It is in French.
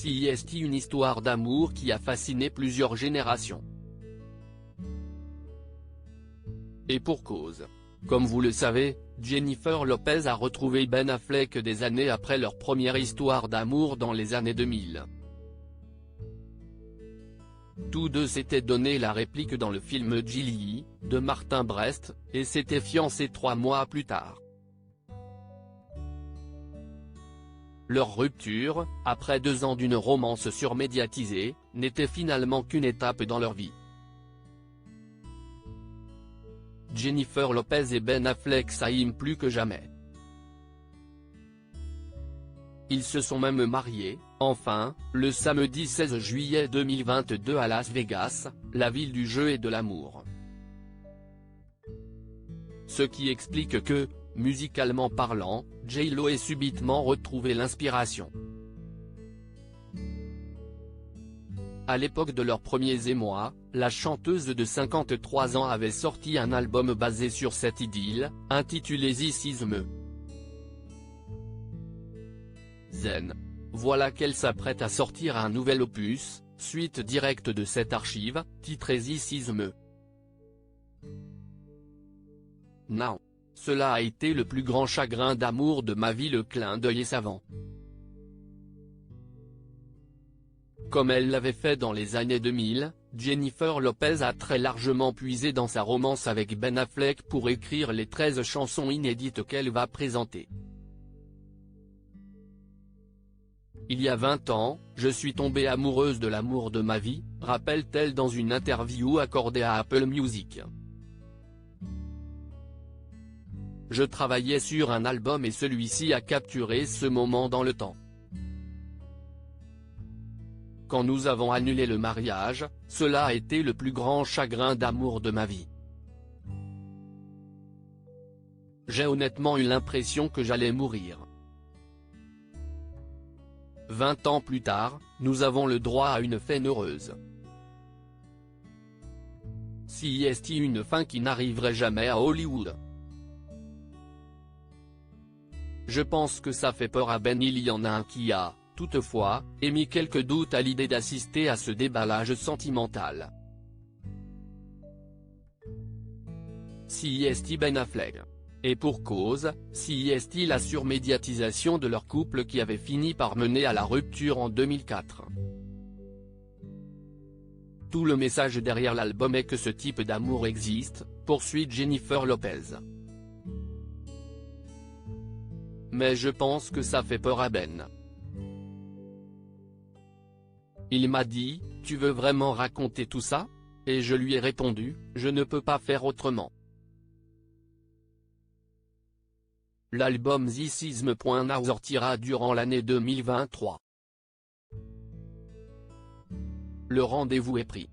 C'est une histoire d'amour qui a fasciné plusieurs générations. Et pour cause. Comme vous le savez, Jennifer Lopez a retrouvé Ben Affleck des années après leur première histoire d'amour dans les années 2000. Tous deux s'étaient donné la réplique dans le film Gilly, de Martin Brest, et s'étaient fiancés 3 mois plus tard. Leur rupture, après 2 ans d'une romance surmédiatisée, n'était finalement qu'une étape dans leur vie. Jennifer Lopez et Ben Affleck s'aiment plus que jamais. Ils se sont même mariés, enfin, le samedi 16 juillet 2022 à Las Vegas, la ville du jeu et de l'amour. Ce qui explique que, musicalement parlant, J-Lo ait subitement retrouvé l'inspiration. À l'époque de leurs premiers émois, la chanteuse de 53 ans avait sorti un album basé sur cette idylle, intitulé This Is Me. Zen. Voilà qu'elle s'apprête à sortir un nouvel opus, suite directe de cette archive, titré This Is Me. Now. Cela a été le plus grand chagrin d'amour de ma vie, le clin d'œil est savant. Comme elle l'avait fait dans les années 2000, Jennifer Lopez a très largement puisé dans sa romance avec Ben Affleck pour écrire les 13 chansons inédites qu'elle va présenter. Il y a 20 ans, je suis tombée amoureuse de l'amour de ma vie, rappelle-t-elle dans une interview accordée à Apple Music. Je travaillais sur un album et celui-ci a capturé ce moment dans le temps. Quand nous avons annulé le mariage, cela a été le plus grand chagrin d'amour de ma vie. J'ai honnêtement eu l'impression que j'allais mourir. 20 ans plus tard, nous avons le droit à une fin heureuse. C'est une fin qui n'arriverait jamais à Hollywood. Je pense que ça fait peur à Ben. Il y en a un qui a, toutefois, émis quelques doutes à l'idée d'assister à ce déballage sentimental. C'est Ben Affleck. Et pour cause, c'est la surmédiatisation de leur couple qui avait fini par mener à la rupture en 2004. Tout le message derrière l'album est que ce type d'amour existe, poursuit Jennifer Lopez. Mais je pense que ça fait peur à Ben. Il m'a dit, tu veux vraiment raconter tout ça? Et je lui ai répondu, je ne peux pas faire autrement. L'album This Is Me Now sortira durant l'année 2023. Le rendez-vous est pris.